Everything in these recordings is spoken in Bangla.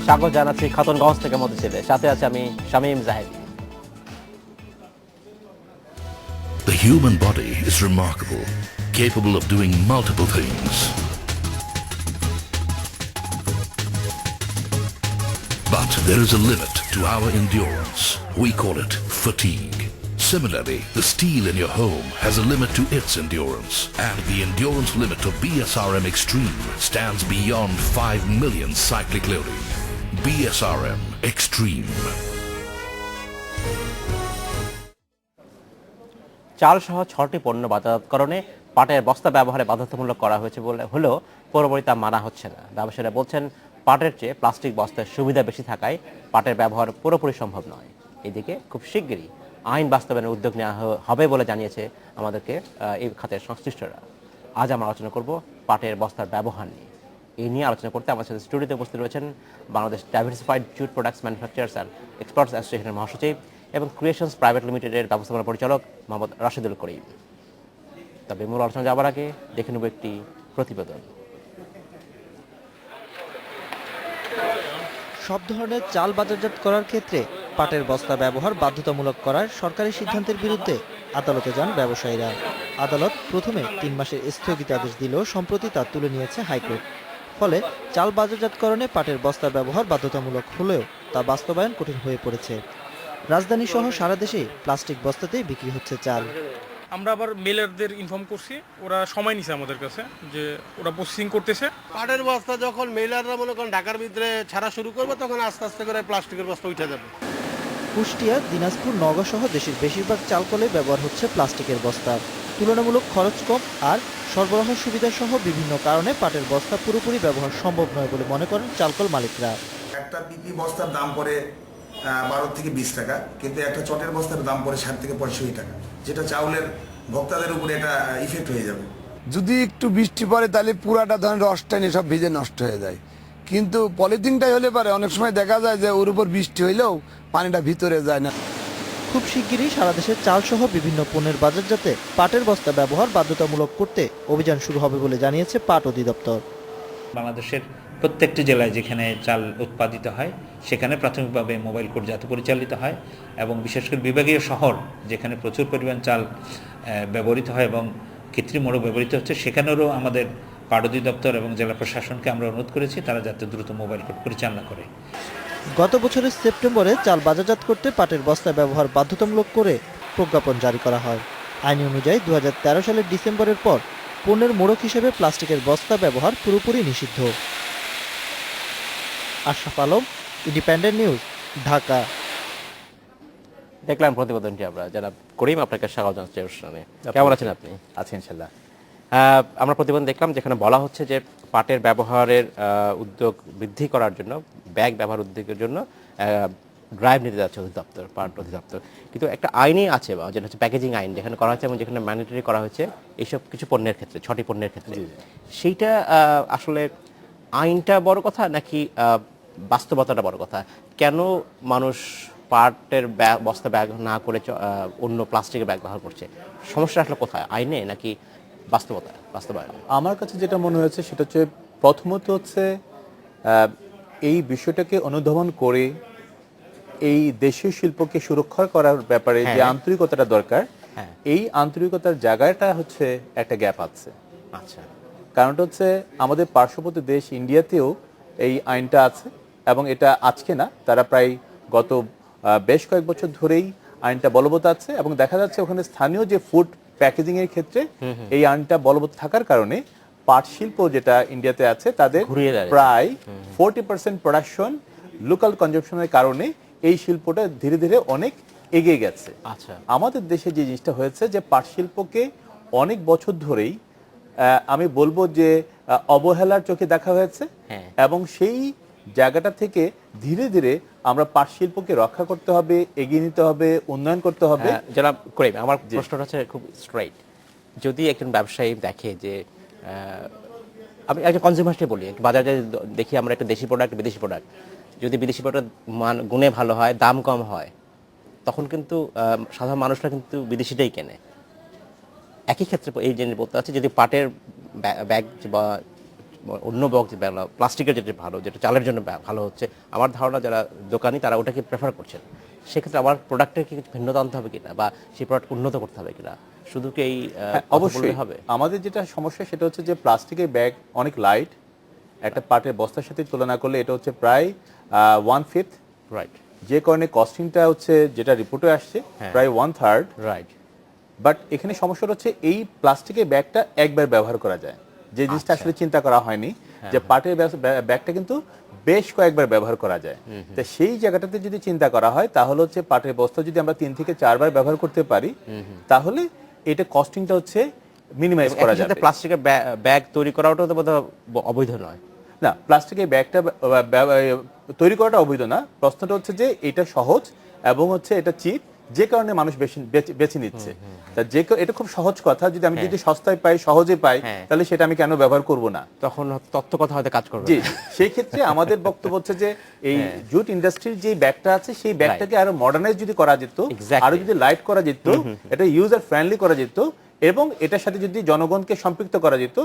স্বাগত জানাচ্ছি খাতুনগঞ্জ থেকে মতিঝিলে। সাথে আছে আমি Shamim Zahid. The human body is remarkable, capable of doing multiple things. But there is a limit to our endurance. We call it fatigue. Similarly, the steel in your home has a limit to its endurance, and the endurance limit of BSRM Extreme stands beyond 5 million cyclic loading. BSRM Extreme. চাল সহ 6টি পণ্য বাজারজাতকরণে পাটের বস্তা ব্যবহারে বাধ্যতামূলক করা হয়েছে বলে হলেও পুরোপুরি তা মানা হচ্ছে না। ব্যবসায়ীরা বলছেন পাটের চেয়ে প্লাস্টিক বস্তার সুবিধা বেশি থাকায় পাটের ব্যবহার পুরোপুরি সম্ভব নয়। এদিকে খুব শিগগিরই আইন বাস্তবায়নের উদ্যোগ নেওয়া হবে বলে জানিয়েছে আমাদেরকে এই খাতের সংশ্লিষ্টরা। আজ আমরা আলোচনা করব পাটের বস্তার ব্যবহার নিয়ে। এই নিয়ে আলোচনা করতে আমার সাথে স্টুডিওতে উপস্থিত রয়েছেন Bangladesh diversified jute products manufacturers and experts অ্যাসোসিয়েশনের মহাসচিব এবং ক্রিয়েশনস প্রাইভেট লিমিটেডের ব্যবস্থাপনা পরিচালক মোহাম্মদ রাশিদুল করিম। তবে মূল আলোচনা যাবার আগে দেখে নেব একটি প্রতিবেদন। সব ধরনের চাল বাজারজাত করার ক্ষেত্রে পাটের বস্তা ব্যবহার বাধ্যতামূলক করার সরকারি সিদ্ধান্তের বিরুদ্ধে আদালতে যান ব্যবসায়ীরা। আদালত প্রথমে 3 মাসের স্থগিতাদেশ দিলেও সম্প্রতি তা তুলে নিয়েছে হাইকোর্ট। ফলে চাল বাজারজাতকরণে পাটের বস্তা ব্যবহার বাধ্যতামূলক হলেও তা বাস্তবায়ন কঠিন হয়ে পড়েছে। রাজধানী সহ সারা দেশে প্লাস্টিক বস্তাতেই বিক্রি হচ্ছে চাল। আমরা আবার মেলারদের ইনফর্ম করছি, ওরা সময় নিছে আমাদের কাছে যে ওরা প্রসেসিং করতেছে। পাটের বস্তা যখন মেলাররা মনে করেন ঢাকার ভিতরে ছাড়া শুরু করবে তখন আস্তে আস্তে করে প্লাস্টিকের বস্তা উঠে যাবে। কুষ্টিয়া, দিনাজপুর, নওগাঁ সহ দেশের বেশিরভাগ চালকলে ব্যবহার হচ্ছে প্লাস্টিকের বস্তা। তুলনামূলক খরচ কম আর সরবরাহ সুবিধা সহ বিভিন্ন কারণে পাটের বস্তা পুরোপুরি ব্যবহার সম্ভব নয় বলে মনে করেন চালকল মালিকরা। একটা পিপি বস্তার দাম পড়ে 12 থেকে 20 টাকা, কিন্তু একটা চটের বস্তার দাম পড়ে 60 থেকে 65 টাকা, যেটা চাউলের ভোক্তাদের উপরে এটা ইফেক্ট হয়ে যাবে। যদি একটু বৃষ্টি পড়ে তাহলে পুরাটা ধরেন রসটা নিয়ে সব ভিজে নষ্ট হয়ে যায়, কিন্তু পলিথিনটাই হলে পারে অনেক সময় দেখা যায় যে ওর উপর বৃষ্টি হইলেও পানিটা ভিতরে যায় না। খুব শিগগিরই সারা দেশের চাল সহ বিভিন্ন পণ্যের বাজারজাতে পাটের বস্তা ব্যবহার বাধ্যতামূলক করতে অভিযান শুরু হবে বলে জানিয়েছে পাট অধিদপ্তর। বাংলাদেশের প্রত্যেকটি জেলায় যেখানে চাল উৎপাদিত হয় সেখানে প্রাথমিকভাবে মোবাইল কোড যাতে পরিচালিত হয়, এবং বিশেষ করে বিভাগীয় শহর যেখানে প্রচুর পরিমাণ চাল ব্যবহৃত হয় এবং কৃত্রিম মোড়ক ব্যবহৃত হচ্ছে, সেখানেরও আমাদের পাট অধিদপ্তর এবং জেলা প্রশাসনকে আমরা অনুরোধ করেছি তারা যাতে দ্রুত মোবাইল কোড পরিচালনা করে। গত বছরের সেপ্টেম্বরে চাল বাজারজাত করতে পাটের বস্তা ব্যবহার বাধ্যতামূলক করে প্রজ্ঞাপন জারি করা হয়। আইন অনুযায়ী 2013 সালের ডিসেম্বরের পর পণ্যের মোড়ক হিসেবে প্লাস্টিকের বস্তা ব্যবহার পুরোপুরি নিষিদ্ধ। Ashraf Alam, independent news, Dhaka. দেখলাম প্রতিবেদনটি আমরা যারা করিম, আপনাকে স্বাগত জানাচ্ছি অনুষ্ঠানে। কেমন আছেন আপনি? আছি ইনশাল্লাহ। আমরা প্রতিবেদন দেখলাম যেখানে বলা হচ্ছে যে পাটের ব্যবহারের উদ্যোগ বৃদ্ধি করার জন্য, ব্যাগ ব্যবহার উদ্যোগের জন্য ড্রাইভ নিতে যাচ্ছে অধিদপ্তর, পাট অধিদপ্তর। কিন্তু একটা আইনই আছে, যেটা হচ্ছে প্যাকেজিং আইন, যেখানে করা হচ্ছে এবং যেখানে ম্যান্ডেটরি করা হয়েছে এইসব কিছু পণ্যের ক্ষেত্রে, 6টি পণ্যের ক্ষেত্রে। সেইটা আসলে আইনটা বড় কথা নাকি বাস্তবতাটা বড় কথা? কেন মানুষ পাটের বস্তা ব্যাগ না করে অন্য প্লাস্টিকের ব্যাগ ব্যবহার করছে? সমস্যা আসলে কোথায়, আইনে নাকি বাস্তবায়ন? আমার কাছে যেটা মনে হয়েছে সেটা হচ্ছে প্রথমত হচ্ছে এই বিষয়টাকে অনুধাবন করে এই দেশীয় শিল্পকে সুরক্ষা করার ব্যাপারে যে আন্তরিকতাটা দরকার, এই আন্তরিকতার জায়গাটা হচ্ছে একটা গ্যাপ আছে। আচ্ছা, কারণটা হচ্ছে আমাদের পার্শ্ববর্তী দেশ ইন্ডিয়াতেও এই আইনটা আছে, এবং এটা আজকে না, তারা প্রায় গত বেশ কয়েক বছর ধরেই আইনটা বলবৎ আছে, এবং দেখা যাচ্ছে ওখানে স্থানীয় যে ফুড প্যাকেজিং এর ক্ষেত্রে এই আইনটা বলবৎ থাকার কারণে পাট শিল্প যেটা ইন্ডিয়াতে আছে তাদের প্রায় 40% প্রোডাকশন লোকাল কনজাম্পশনের কারণে এই শিল্পটা ধীরে ধীরে অনেক এগিয়ে গেছে। আচ্ছা, আমাদের দেশে যে জিনিসটা হয়েছে যে পাট শিল্পকে অনেক বছর ধরেই আমি বলবো যে অবহেলার চোখে দেখা হয়েছে, এবং সেই জায়গাটা থেকে ধীরে ধীরে আমরা পাট শিল্পকে রক্ষা করতে হবে, এগিয়ে নিতে হবে, উন্নয়ন করতে হবে। যারা করে, আমার প্রশ্নটা হচ্ছে খুব স্ট্রেইট। যদি একজন ব্যবসায়ী দেখে যে, আমি একটা কনজিউমারকে বলি, বাজারে দেখি আমরা একটা দেশি প্রোডাক্ট, বিদেশি প্রোডাক্ট, যদি বিদেশি প্রোডাক্ট মান গুণে ভালো হয়, দাম কম হয়, তখন কিন্তু সাধারণ মানুষরা কিন্তু বিদেশিটাই কেনে। একই ক্ষেত্রে এই জিনিস বলতে আছে, যদি পাটের ব্যাগ বা অন্য বক্স প্লাস্টিকের যেটা ভালো, যেটা চালের জন্য ভালো হচ্ছে, আমার ধারণা যারা দোকানি তারা ওটাকে প্রেফার করছেন। সেক্ষেত্রে আমার প্রোডাক্টের কি কিছু ভিন্নতা আনতে হবে কিনা, বা সেই প্রোডাক্ট উন্নত করতে হবে কিনা, শুধু কি এই অবশ্যই হবে? আমাদের যেটা সমস্যা সেটা হচ্ছে যে প্লাস্টিকের ব্যাগ অনেক লাইট, একটা পাটের বস্তার সাথে তুলনা করলে এটা হচ্ছে প্রায় 1/5, রাইট যে কারণে কস্টিংটা হচ্ছে যেটা রিপোর্টে আসছে প্রায় 1/3। রাইট। বাট এখানে সমস্যাটা হচ্ছে এই প্লাস্টিকের ব্যাগটা একবার ব্যবহার করা যায়, যে জিনিসটা আসলে চিন্তা করা হয়নি যে পাটের ব্যাগটা কিন্তু বেশ কয়েকবার ব্যবহার করা যায়। তো সেই জায়গাটাতে যদি চিন্তা করা হয় তাহলে হচ্ছে পাটের বস্তা যদি আমরা 3 থেকে 4 বার ব্যবহার করতে পারি তাহলে এটা কস্টিংটা হচ্ছে মিনিমাইজ করা যাবে। প্লাস্টিকের ব্যাগ তৈরি করাটাও তো বোধহয় অবৈধ নয়। না, প্লাস্টিকের ব্যাগটা তৈরি করাটা অবৈধ না, প্রশ্নটা হচ্ছে যে এটা সহজ এবং হচ্ছে এটা চিপ, যে কারণে মানুষ বেছে নিচ্ছে। তা এটা খুব সহজ কথা, যদি সস্তায় পাই, সহজে পাই, তাহলে সেটা আমি কেন ব্যবহার করব না? তখন তথ্য কথা হয়তো কাজ করবে। জি, সেই ক্ষেত্রে আমাদের বক্তব্য হচ্ছে যে এই জুট ইন্ডাস্ট্রির যে ব্যাগটা আছে সেই ব্যাগটাকে আরো মডার্নাইজ যদি করা যেত, আরো যদি লাইট করা যেত, এটা ইউজার ফ্রেন্ডলি করা যেত এবং এটার সাথে যদি জনগণকে সম্পৃক্ত করা যেত,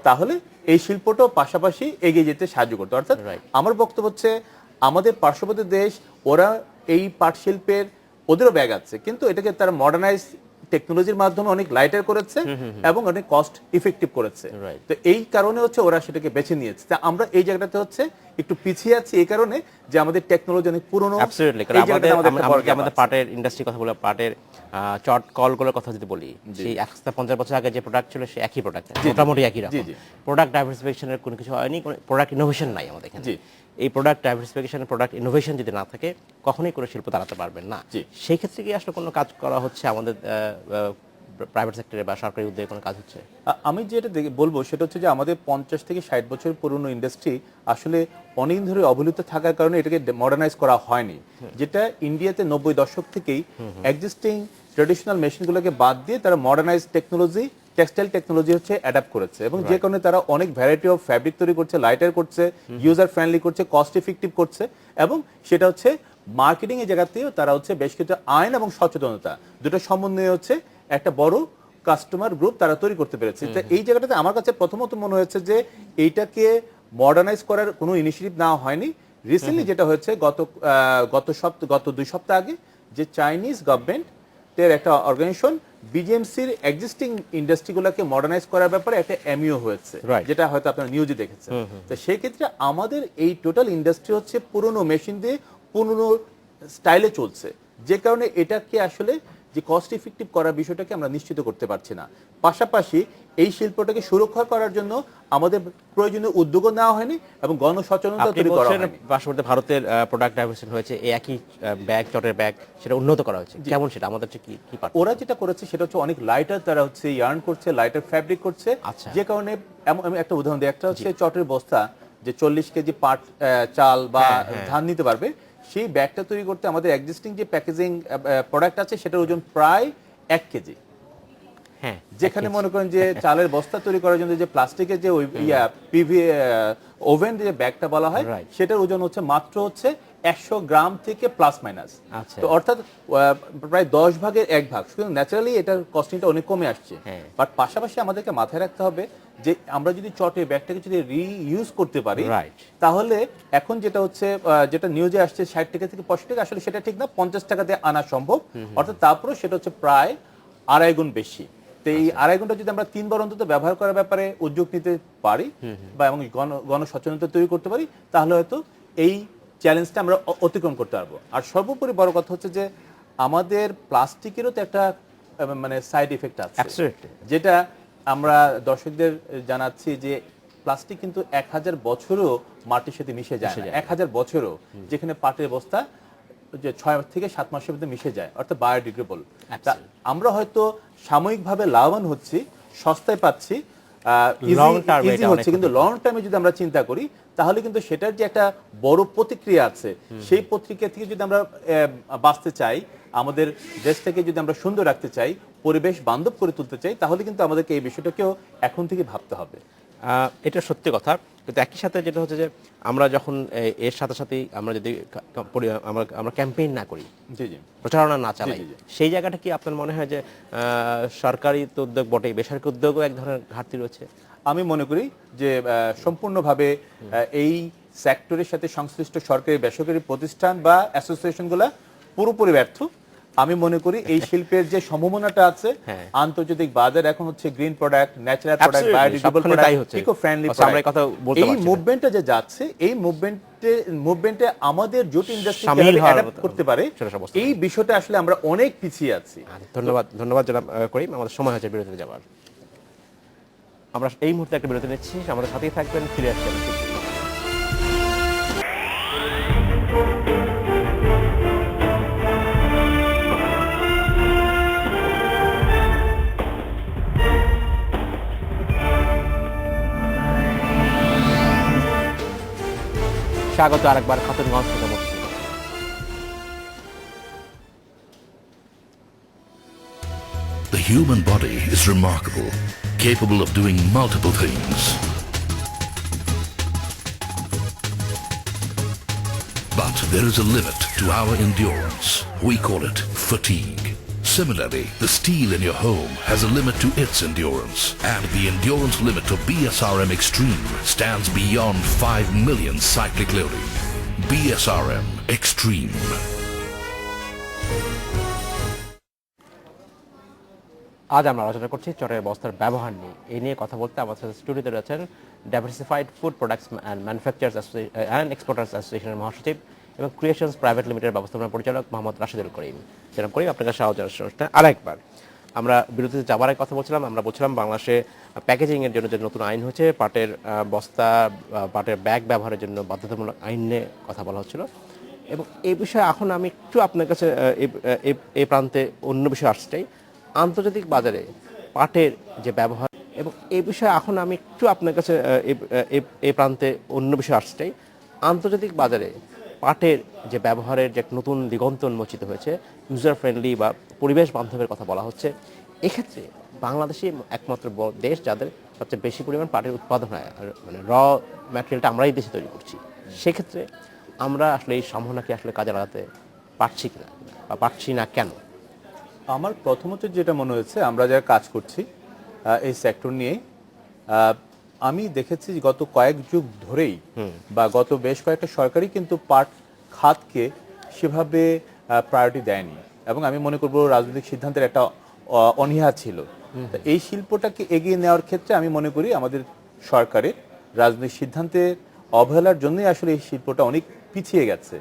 তাহলে এই শিল্পটাও পাশাপাশি এগিয়ে যেতে সাহায্য করতো। অর্থাৎ আমার বক্তব্য হচ্ছে আমাদের পার্শ্ববর্তী দেশ, ওরা এই পাট শিল্পের ওদেরও ব্যাগ আছে, কিন্তু এটাকে তারা মডার্নাইজ টেকনোলজির মাধ্যমে অনেক লাইটার করেছে এবং অনেক কস্ট ইফেক্টিভ করেছে। তো এই কারণে হচ্ছে ওরা সেটাকে বেছে নিয়েছে। তা আমরা এই জায়গাটাতে হচ্ছে একটু পিছিয়ে আছি এই কারণে যে আমাদের টেকনোলজি অনেক পুরনো। আমাদের পাটের ইন্ডাস্ট্রি কথা বলে, পাটের চট কলগুলোর কথা যদি বলি, সেই 150 বছর আগে যে প্রোডাক্ট ছিল সে একই প্রোডাক্ট, মোটামুটি একই রকম। প্রোডাক্ট ডাইভার্সিফিকেশনের কোনো কিছু হয়নি, প্রোডাক্ট ইনোভেশন নাই আমাদের এখানে। এই প্রোডাক্ট ডাইভার্সিফিকেশন, প্রোডাক্ট ইনোভেশন যদি না থাকে কখনোই কোনো শিল্প দাঁড়াতে পারবেন না। সেই ক্ষেত্রে কি আসলে কোনো কাজ করা হচ্ছে আমাদের প্রাইভেট সেক্টরে বা সরকারি উদ্যোগে কোনো কাজ হচ্ছে? আমি যেটা বলবো সেটা হচ্ছে যে আমাদের 50 থেকে 60 বছর পুরনো ইন্ডাস্ট্রি আসলে অনেকদিন ধরে অবহেলিত থাকার কারণে এটাকে মডার্নাইজ করা হয়নি। যেটা ইন্ডিয়াতে 90 দশক থেকেই এক্সিস্টিং ট্র্যাডিশনাল মেশিনগুলোকে বাদ দিয়ে তারা মডার্নাইজ টেকনোলজি, টেক্সটাইল টেকনোলজি হচ্ছে অ্যাডাপ্ট করেছে এবং যে কারণে তারা অনেক ভ্যারাইটি অফ ফ্যাব্রিক তৈরি করছে, লাইটার করছে, ইউজার ফ্রেন্ডলি করছে, কস্ট ইফেক্টিভ করছে এবং সেটা হচ্ছে মার্কেটিং এর জায়গাতেও তারা হচ্ছে বেশ কিছু আইন এবং সচেতনতা দুটো সমন্বয়ে হচ্ছে একটা বড় কাস্টমার গ্রুপ তারা তৈরি করতে পেরেছে। এই জায়গাটাতে আমার কাছে প্রথমত মনে হয়েছে যে এইটাকে মডার্নাইজ করার কোনো ইনিশিয়েটিভ নেওয়া হয়নি। রিসেন্টলি যেটা হয়েছে গত 2 সপ্তাহ আগে যে চাইনিজ গভর্নমেন্ট একটা অর্গানাইজেশন বিজিএমসির এক্সিস্টিং ইন্ডাস্ট্রিগুলোকে মডার্নাইজ করার ব্যাপারে একটা এমইও হয়েছে, যেটা হয়তো আপনারা নিউজে দেখেছেন। তো সেই ক্ষেত্রে আমাদের এই টোটাল ইন্ডাস্ট্রি হচ্ছে পুরনো মেশিন দিয়ে পুরনো স্টাইলে চলছে, যে কারণে এটাকে আসলে যে কস্ট ইফেক্টিভ করার বিষয়টাকে আমরা নিশ্চিত করতে পারছি না। পাশাপাশি এই শিল্পটাকে সুরক্ষা করার জন্য আমাদের প্রয়োজনীয় উদ্যোগও নেওয়া হয়নি এবং গণসচেতনতা তৈরি করা হয়নি। পার্শ্ববর্তী ভারতের প্রোডাক্ট ডাইভার্সিফিকেশন হয়েছে, এই একই ব্যাগ, চটের ব্যাগ, সেটা উন্নত করা হয়েছে। কেমন সেটা আমাদের কি ওরা যেটা করেছে সেটা হচ্ছে অনেক লাইটার তারা হচ্ছে ইয়ার্ন করছে, লাইটার ফ্যাব্রিক করছে, যে কারণে আমি একটা উদাহরণ দিই। একটা হচ্ছে চটের বস্তা যে 40 কেজি পাট চাল বা ধান নিতে পারবে, সেই ব্যাগটা তৈরি করতে আমাদের এক্সিস্টিং যে প্যাকেজিং প্রোডাক্ট আছে সেটার ওজন প্রায় 1 কেজি। যেখানে মনে করেন যে চালের বস্তা তৈরি করার জন্য যে প্লাস্টিকের যে পিভি ওভেন যে ব্যাগটা বলা হয় সেটার ওজন হচ্ছে মাত্র হচ্ছে 100 গ্রাম থেকে প্লাস মাইনাস। তো অর্থাৎ প্রায় 10 ভাগের 1 ভাগ। শুধু ন্যাচারালি এটার কস্টিংটা অনেক কমে আসছে। বাট পাশাপাশি আমাদেরকে মাথায় রাখতে হবে যে আমরা যদি চটের ব্যাগটাকে যদি রিইউজ করতে পারি তাহলে এখন যেটা হচ্ছে যেটা নিউজে আসছে 60 টাকা থেকে 65 টাকা, আসলে সেটা ঠিক না, 50 টাকা দিয়ে আনা সম্ভব। অর্থাৎ তারপরে সেটা হচ্ছে প্রায় 2.5 গুণ বেশি। তো এই 2.5 গুণটা যদি আমরা 3 বার অন্তত ব্যবহার করার ব্যাপারে উদ্যোগ নিতে পারি বা এবং গণসচেতনতা তৈরি করতে পারি তাহলে হয়তো এই চ্যালেঞ্জটা আমরা অতিক্রম করতে পারবো। আর সর্বোপরি বড় কথা হচ্ছে যে আমাদের প্লাস্টিকেরও তো একটা মানে সাইড ইফেক্ট আছে, যেটা আমরা দর্শকদের জানাচ্ছি যে প্লাস্টিক কিন্তু 1000 বছরও মাটির সাথে মিশে যায় না। 1000 বছরও, যেখানে পাটের বস্তা যে 6 থেকে 7 মাসের মধ্যে মিশে যায়, অর্থাৎ বায়োডিগ্রেডেবল। আমরা হয়তো সাময়িকভাবে লাভবান হচ্ছি, সস্তায় পাচ্ছি, ইজি হচ্ছে, কিন্তু লং টার্মে যদি আমরা চিন্তা করি তাহলে কিন্তু সেটার যে একটা বড় প্রতিক্রিয়া আছে, সেই প্রতিক্রিয়া থেকে যদি আমরা বাঁচতে চাই, আমাদের দেশটাকে যদি আমরা সুন্দর রাখতে চাই, পরিবেশ বান্ধব করে তুলতে চাই, তাহলে কিন্তু আমাদেরকে এই বিষয়টাকেও এখন থেকে ভাবতে হবে। এটা সত্যি কথা। কিন্তু একই সাথে যেটা হচ্ছে যে আমরা যখন এর সাথে সাথেই আমরা যদি আমরা ক্যাম্পেইন না করি, প্রচারণা না চালাই, সেই জায়গাটা কি আপনার মনে হয় যে সরকারি তো উদ্যোগ বটেই, বেসরকারি উদ্যোগও এক ধরনের ঘাটতি রয়েছে? আমি মনে করি যে সম্পূর্ণভাবে এই সেক্টরের সাথে সংশ্লিষ্ট সরকারি বেসরকারি প্রতিষ্ঠান বা অ্যাসোসিয়েশনগুলো পুরোপুরি ব্যর্থ। আমি মনে করি এই শিল্পের যে সম্ভাবনাটা আছে আন্তর্জাতিক বাজার এখন হচ্ছে green product, natural product, biodegradable product, eco friendly product, এই মুভমেন্টটা যে যাচ্ছে এই মুভমেন্টে আমাদের জুট ইন্ডাস্ট্রি অ্যাডাপ্ট করতে পারে, এই বিষয়টা আসলে আমরা অনেক পিছিয়ে আছি। ধন্যবাদ জনাব করিম। আমাদের সময় হয়েছে বিরতিতে যাওয়ার। আমরা এই মুহূর্তে একটা বিরতি নিচ্ছি, আমাদের সাথেই থাকবেন, ফিরে আসছেন। স্বাগত আরেকবার খাতুনগঞ্জ থেকে বলছি। The human body is remarkable, capable of doing multiple things. But there is a limit to our endurance. We call it fatigue. Similarly, the steel in your home has a limit to its endurance, and the endurance limit of BSRM Extreme stands beyond 5 million cyclic loading. BSRM Extreme. আজ আমরা আলোচনা করছি চটের বস্তার ব্যবহার নিয়ে। এই নিয়ে কথা বলতে আমাদের সাথে স্টুডিওতে রয়েছেন diversified food products and manufacturers and exporters অ্যাসোসিয়েশনের মহাসচিব এবং ক্রিয়েশনস প্রাইভেট লিমিটেড ব্যবস্থাপনা পরিচালক মোহাম্মদ রাশিদুল করিম। জনাব করিম, আপনাকে স্বাগত জানাচ্ছি। আরেকবার আমরা বিরতিতে যাওয়ার আগে কথা বলছিলাম, আমরা বলছিলাম বাংলাদেশে প্যাকেজিংয়ের জন্য যে নতুন আইন হচ্ছে, পাটের বস্তা, পাটের ব্যাগ ব্যবহারের জন্য বাধ্যতামূলক আইন নিয়ে কথা বলা হচ্ছিল। এবং এই বিষয়ে এখন আমি একটু আপনার কাছে এই প্রান্তে অন্য বিষয় আসতে চাই। আন্তর্জাতিক বাজারে পাটের যে ব্যবহার, এবং এই বিষয়ে এখন আমি একটু আপনার কাছে এই প্রান্তে অন্য বিষয় আসতে চাই। আন্তর্জাতিক বাজারে পাটের যে ব্যবহারের যে নতুন দিগন্ত উন্মোচিত হয়েছে, ইউজার ফ্রেন্ডলি বা পরিবেশ বান্ধবের কথা বলা হচ্ছে, এক্ষেত্রে বাংলাদেশই একমাত্র দেশ যাদের সবচেয়ে বেশি পরিমাণ পাটের উৎপাদন হয়, আর মানে র ম্যাটেরিয়ালটা আমরাই দেশে তৈরি করছি। সেক্ষেত্রে আমরা আসলে এই সম্ভাবনাকে আসলে কাজে লাগাতে পারছি কিনা বা পারছি না কেন? আমার প্রথমত যেটা মনে হয়েছে, আমরা যারা কাজ করছি এই সেক্টর নিয়ে, আমি দেখেছি গত কয়েক যুগ ধরেই বা গত বেশ কয়েকটা সরকারই কিন্তু পাট খাতকে সেভাবে প্রায়োরিটি দেয়নি, এবং আমি মনে করব রাজনৈতিক সিদ্ধান্তের একটা অনীহা ছিল। এই শিল্পটাকে এগিয়ে নেওয়ার ক্ষেত্রে আমি মনে করি আমাদের সরকারের রাজনৈতিক সিদ্ধান্তের অবহেলার জন্যই আসলে এই শিল্পটা অনেক পিছিয়ে গেছে।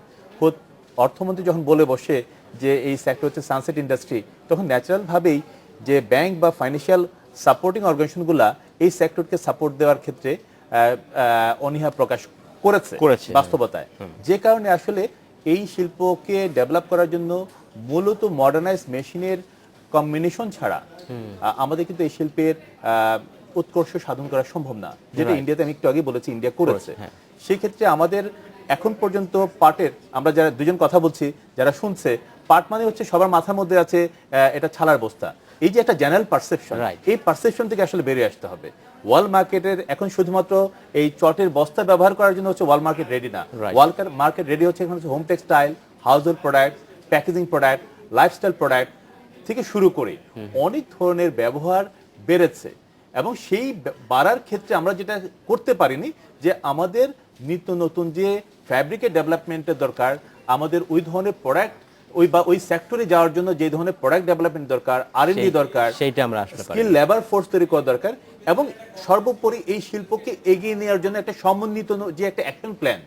অর্থমন্ত্রী যখন বলে বসে যে এই সেক্টর হচ্ছে সানসেট ইন্ডাস্ট্রি, তখন ন্যাচারালভাবেই যে ব্যাংক বা ফাইন্যান্সিয়াল সাপোর্টিং অর্গানাইজেশনগুলো এই সেক্টরকে সাপোর্ট দেওয়ার ক্ষেত্রে অনীহা প্রকাশ করেছে বাস্তবতায়, যে কারণে আসলে এই শিল্পকে ডেভেলপ করার জন্য মূলত মডার্নাইজ মেশিনের কম্বিনেশন ছাড়া আমাদের কিন্তু এই শিল্পের উৎকর্ষ সাধন করা সম্ভব না, যেটা ইন্ডিয়াতে আমি একটু আগে বলেছি ইন্ডিয়া করেছে। সেই ক্ষেত্রে আমাদের এখন পর্যন্ত পাটের, আমরা যারা দুজন কথা বলছি, যারা শুনছে, পাট মানে হচ্ছে সবার মাথার মধ্যে আছে এটা ছালার বস্তা, এই যে একটা জেনারেল পারসেপশন, এই পারসেপশন থেকে আসলে বেরিয়ে আসতে হবে। ওয়ার্ল্ড মার্কেটের এখন শুধুমাত্র এই চটের বস্তা ব্যবহার করার জন্য হচ্ছে ওয়ার্ল্ড মার্কেট রেডি না। ওয়ার্ল্ড মার্কেট রেডি হচ্ছে এখন হচ্ছে home textile, house hold product, packaging product, lifestyle product থেকে শুরু করে অনেক ধরনের ব্যবহার বেড়েছে। এবং সেই বাড়ার ক্ষেত্রে আমরা যেটা করতে পারিনি, যে আমাদের নিত্য নতুন যে ফ্যাব্রিকের ডেভেলপমেন্টের দরকার, আমাদের ওই ধরনের প্রোডাক্ট ওই সেক্টরে যাওয়ার জন্য যে ধরনের প্রোডাক্ট ডেভেলপমেন্ট দরকার, R&D দরকার, সেইটা আমরা আসলে স্কিল লেবার ফোর্স তৈরি করা দরকার, এবং সর্বোপরি এই শিল্পকে এগিয়ে নেওয়ার জন্য একটা সমন্বিত যে একটা অ্যাকশন প্ল্যান,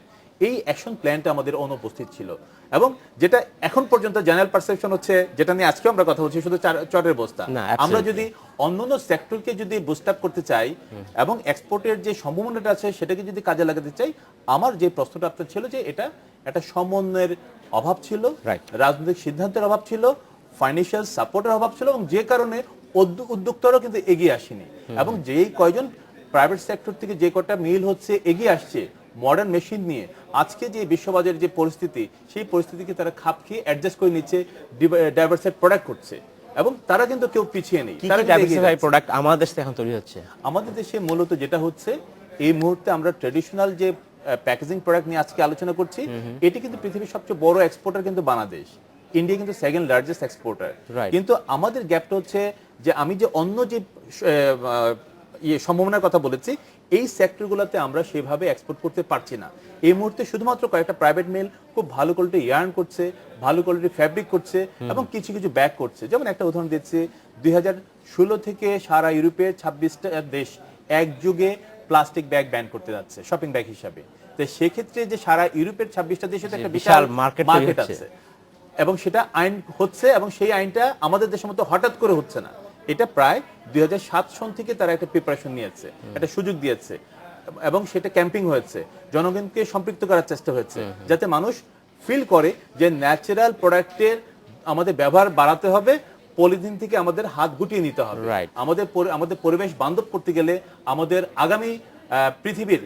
এই অ্যাকশন প্ল্যানটা আমাদের অনুপস্থিত ছিল। এবং যেটা এখন পর্যন্ত জেনারেল পারসেপশন হচ্ছে, যেটা নিয়ে আজকে আমরা কথা বলছি, শুধু চটের বস্তা। আমরা যদি অন্যান্য সেক্টরকে যদি বুস্ট আপ করতে চাই এবং এক্সপোর্টের যে সম্ভাবনাটা আছে সেটাকে যদি কাজে লাগাতে চাই, আমার যে প্রশ্নটা আপনার ছিল যে এটা একটা সমন্বয়ের অভাব ছিল, রাজনৈতিক সিদ্ধান্তের অভাব ছিল, ফাইন্যান্সিয়াল সাপোর্টের অভাব ছিল, এবং যে কারণে উদ্যোক্তারাও কিন্তু এগিয়ে আসেনি। এবং যেই কয়জন প্রাইভেট সেক্টর থেকে যে কটা মিল হচ্ছে এগিয়ে আসছে মডার্ন মেশিন নিয়ে, আজকে যে বিশ্ববাজারের যে পরিস্থিতি, সেই পরিস্থিতিকে তারা খাপ খেয়ে অ্যাডজাস্ট করে নিচ্ছে, ডাইভার্সিফাইড প্রোডাক্ট করছে, এবং তারা কিন্তু কেউ পিছিয়ে নেই। ডাইভার্সিফাইড প্রোডাক্ট আমাদের দেশে এখন তৈরি হচ্ছে। আমাদের দেশে মূলত যেটা হচ্ছে, এই মুহূর্তে আমরা ট্র্যাডিশনাল যে প্যাকেজিং প্রোডাক্ট নিয়ে আজকে আলোচনা করছি, এটি কিন্তু পৃথিবীর সবচেয়ে বড় এক্সপোর্টার কিন্তু বাংলাদেশ, ইন্ডিয়া কিন্তু সেকেন্ড লার্জেস্ট এক্সপোর্টার। কিন্তু আমাদের গ্যাপটা হচ্ছে যে আমি যে অন্য যে সম্ভাবনার কথা বলেছি, এই সেক্টরগুলোতে আমরা সেভাবে এক্সপোর্ট করতে পারছি না এই মুহূর্তে। শুধুমাত্র কয়েকটা প্রাইভেট মিল খুব ভালো কোয়ালিটি ইয়ার্ন করছে, ভালো কোয়ালিটি ফ্যাব্রিক করছে এবং কিছু কিছু ব্যাগ করছে। যেমন একটা উদাহরণ দিচ্ছি, 2016 থেকে সারা ইউরোপের 26টা দেশ একযোগে প্লাস্টিক ব্যাগ ব্যান করতে যাচ্ছে শপিং ব্যাগ হিসাবে। তো সেক্ষেত্রে যে সারা ইউরোপের 26টা দেশে তো একটা বিশাল মার্কেট আছে এবং সেটা আইন হচ্ছে, এবং সেই আইনটা আমাদের দেশের মতো হঠাৎ করে হচ্ছে না। এটা প্রায় 2007 সন থেকে তারা একটা প্রিপারেশন নিয়েছে, একটা সুযোগ দিয়েছে এবং সেটা ক্যাম্পিং হয়েছে, জনগণকে সম্পৃক্ত করার চেষ্টা হয়েছে যাতে মানুষ ফিল করে যে ন্যাচারাল প্রোডাক্টের আমাদের ব্যবহার বাড়াতে হবে, পলিথিন থেকে আমাদের হাত গুটিয়ে নিতে হবে। আমাদের পরিবেশ বান্ধব করতে গেলে আমাদের আগামী পৃথিবীর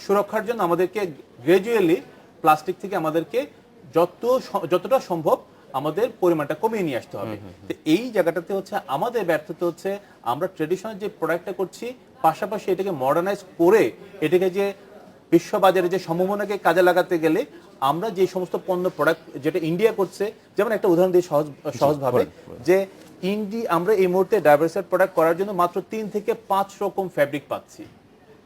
সুরক্ষার জন্য আমাদেরকে গ্রাজুয়ালি প্লাস্টিক থেকে আমাদেরকে যতটা সম্ভব আমাদের পরিমাণটা কমিয়ে নিয়ে আসতে হবে। তো এই জায়গাটাতে হচ্ছে আমাদের ব্যর্থতা হচ্ছে, আমরা ট্রেডিশনাল যে প্রোডাক্টটা করছি পাশাপাশি এটাকে মডার্নাইজ করে এটাকে যে বিশ্ববাজারে যে সম্ভাবনাকে কাজে লাগাতে গেলে আমরা যে সমস্ত পণ্য প্রোডাক্ট যেটা ইন্ডিয়া করছে, যেমন একটা উদাহরণ দিই সহজভাবে, যে আমরা এই মুহূর্তে ডাইভার্সাইড প্রোডাক্ট করার জন্য মাত্র 3 থেকে 5 রকম ফ্যাব্রিক পাচ্ছি,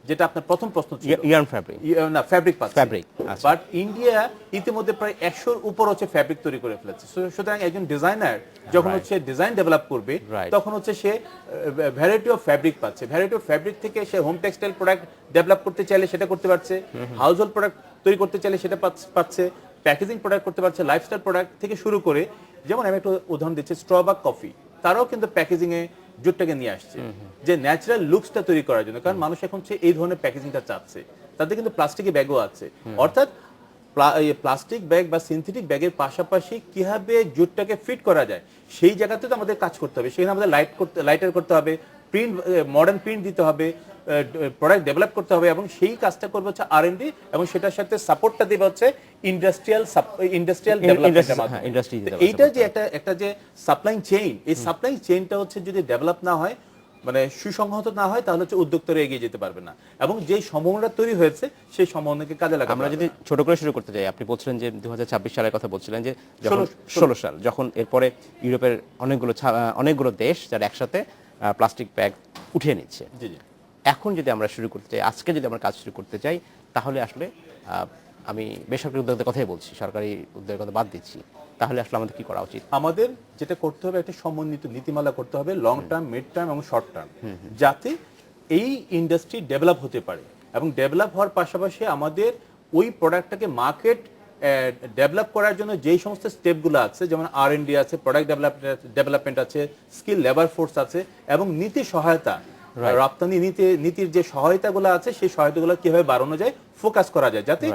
যেটা আপনার প্রথম প্রশ্ন ছিল। ইয়ার্ন ফ্যাব্রিক না, ফ্যাব্রিক পাচ্ছি। ফ্যাব্রিক, বাট ইন্ডিয়া ইতিমধ্যে প্রায় 100-র উপর হচ্ছে ফ্যাব্রিক তৈরি করে ফেলেছে। সুতরাং একজন ডিজাইনার যখন হচ্ছে ডিজাইন ডেভেলপ করবে তখন হচ্ছে সে ভ্যারাইটি অফ ফ্যাব্রিক পাচ্ছে। ভ্যারাইটি অফ ফ্যাব্রিক থেকে সে হোম টেক্সটাইল প্রোডাক্ট ডেভেলপ করতে চাইলে সেটা করতে পারছে, হাউস হোল্ড প্রোডাক্ট তৈরি করতে চাইলে সেটা পাচ্ছে, প্যাকেজিং প্রোডাক্ট করতে পারছে, লাইফস্টাইল প্রোডাক্ট থেকে শুরু করে, যেমন আমি একটা উদাহরণ দিচ্ছি, স্ট্রবাক কফি, তারাও কিন্তু প্যাকেজিং এ জুটটাকে নিয়ে আসছে যে ন্যাচারাল লুকসটা তৈরি করার জন্য, কারণ মানুষ এখন এই ধরনের প্যাকেজিংটা চাচ্ছে। তাদের কিন্তু প্লাস্টিকের ব্যাগও আছে, অর্থাৎ প্লাস্টিক ব্যাগ বা সিনথেটিক ব্যাগের পাশাপাশি কিভাবে জুটটাকে ফিট করা যায় সেই জায়গাতে তো আমাদের কাজ করতে হবে। সেখানে আমাদের লাইটার করতে হবে, প্রিন্ট মডার্ন প্রিন্ট দিতে হবে, প্রোডাক্ট ডেভেলপ করতে হবে, এবং সেই কাজটা করবে হচ্ছে R&D, এবং সেটার সাথে সাপোর্টটা দিবে হচ্ছে ইন্ডাস্ট্রিয়াল ডেভেলপমেন্টের মাধ্যমে। এইটা যে একটা যে সাপ্লাই চেইন, এই সাপ্লাই চেইনটা হচ্ছে যদি ডেভেলপ না হয়, মানে সুসংহত না হয়, তাহলে হচ্ছে উদ্যোক্তারা এগিয়ে যেতে পারবে না, এবং যে সম্ভাবনা তৈরি হয়েছে সেই সম্ভাবনাকে কাজে লাগাতে। আমরা যদি ছোট করে শুরু করতে যাই, আপনি বলছিলেন যে 2026 সালের কথা বলছিলেন, যে 16 সাল, যখন এরপরে ইউরোপের অনেকগুলো দেশ যারা একসাথে প্লাস্টিক ব্যাগ উঠিয়ে নিচ্ছে। এখন যদি আমরা শুরু করতে চাই, আজকে যদি আমরা কাজ শুরু করতে চাই, তাহলে আসলে আমি বেসরকারি উদ্যোগের কথাই বলছি, সরকারি উদ্যোগের কথা বাদ দিচ্ছি, তাহলে আসলে আমাদের কি করা উচিত? আমাদের যেটা করতে হবে, একটা সমন্বিত নীতিমালা করতে হবে, লং টার্ম, মিড টার্ম এবং শর্ট টার্ম, যাতে এই ইন্ডাস্ট্রি ডেভেলপ হতে পারে। এবং ডেভেলপ হওয়ার পাশাপাশি আমাদের ওই প্রোডাক্টটাকে মার্কেট ডেভেলপ করার জন্য যেই সমস্ত স্টেপগুলো আছে, যেমন R&D আছে, প্রোডাক্ট ডেভেলপমেন্ট আছে, স্কিল লেবার ফোর্স আছে, এবং নীতি সহায়তা, রপ্তানি নীতির যে সহায়তাগুলো আছে সেই সহায়তাগুলো কিভাবে বাড়ানো যায়, ফোকাস করা যায়, যাতে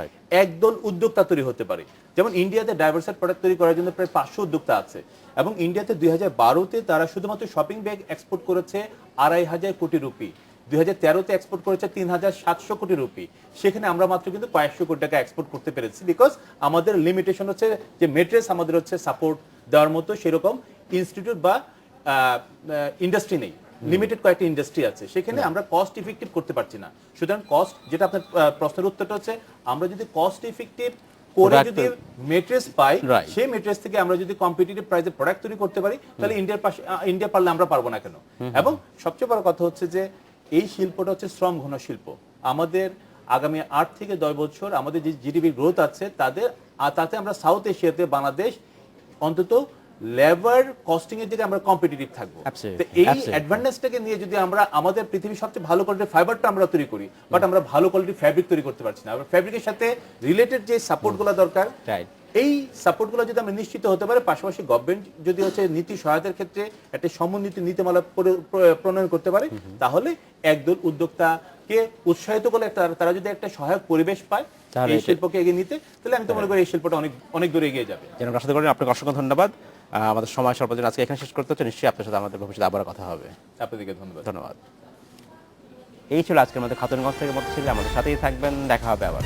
একদল উদ্যোক্তা তৈরি হতে পারে। যেমন ইন্ডিয়াতে ডাইভার্সাইড প্রোডাক্ট তৈরি করার জন্য প্রায় 500 উদ্যোক্তা আছে, এবং ইন্ডিয়াতে 2012-তে তারা শুধুমাত্র শপিং ব্যাগ এক্সপোর্ট করেছে 2,500 কোটি রুপি, 2013-তে এক্সপোর্ট করেছে 3,700 কোটি রুপি। সেখানে আমরা মাত্র কিন্তু কয়েকশো কোটি টাকা এক্সপোর্ট করতে পেরেছি, বিকজ আমাদের লিমিটেশন হচ্ছে যে মেটেরিয়ালস আমাদের হচ্ছে সাপোর্ট দেওয়ার মতো সেরকম ইনস্টিটিউট বা ইন্ডাস্ট্রি নেই, লিমিটেড কয়েকটা ইন্ডাস্ট্রি আছে, সেখানে আমরা কস্ট ইফেক্টিভ করতে পারছি না। সুতরাং কস্ট, যেটা আপনার প্রশ্নের উত্তরটা হচ্ছে, আমরা যদি কস্ট ইফেক্টিভ করে যদি মেটেরিয়ালস পাই, সেই মেটেরিয়ালস থেকে আমরা যদি কম্পিটিটিভ প্রাইসে প্রোডাক্ট তৈরি করতে পারি, তাহলে ইন্ডিয়া পারলে আমরা পারবো না কেন? এবং সবচেয়ে বড় কথা হচ্ছে যে এই শিল্পটা হচ্ছে শ্রম ঘন শিল্প। আমাদের আগামী 8 থেকে 10 বছর আমাদের যে জিডিপি গ্রোথ আছে তাতে আমরা সাউথ এশিয়াতে বাংলাদেশ অন্তত লেবার কস্টিং এর দিকে আমরা কম্পিটিটিভ থাকবো। তো এই অ্যাডভান্টেজটাকে নিয়ে যদি আমরা আমাদের পৃথিবীর সবচেয়ে ভালো কোয়ালিটির ফাইবারটা আমরা তৈরি করি, বাট আমরা ভালো কোয়ালিটির ফ্যাব্রিক তৈরি করতে পারছি না। ফ্যাব্রিকের সাথে রিলেটেড যে সাপোর্টগুলো দরকার, এই সাপোর্টগুলো যদি আমরা নিশ্চিত হতে পারি, পাশাপাশি গভর্নমেন্ট যদি হচ্ছে নীতি সহায়তার ক্ষেত্রে একটা সমন্বিত নীতিমালা প্রণয়ন করতে পারে, তাহলে একদল উদ্যোক্তাকে উৎসাহিত করলে তারা যদি একটা সহায়ক পরিবেশ পায় এই শিল্পকে এগিয়ে নিতে, তাহলে আমি তো মনে করি এই শিল্পটা অনেক দূরে এগিয়ে যাবে। আপনাকে অসংখ্য ধন্যবাদ। আমাদের সময় স্বল্পদিন আজকে এখানে শেষ করতে হচ্ছে, নিশ্চয়ই আপনার সাথে আমাদের ভবিষ্যতে আবার কথা হবে। আপনাদেরকে ধন্যবাদ। এই ছিল আজকের মধ্যে খাতুনগঞ্জ থেকে মতো ছিল, আমাদের সাথেই থাকবেন, দেখা হবে আবার।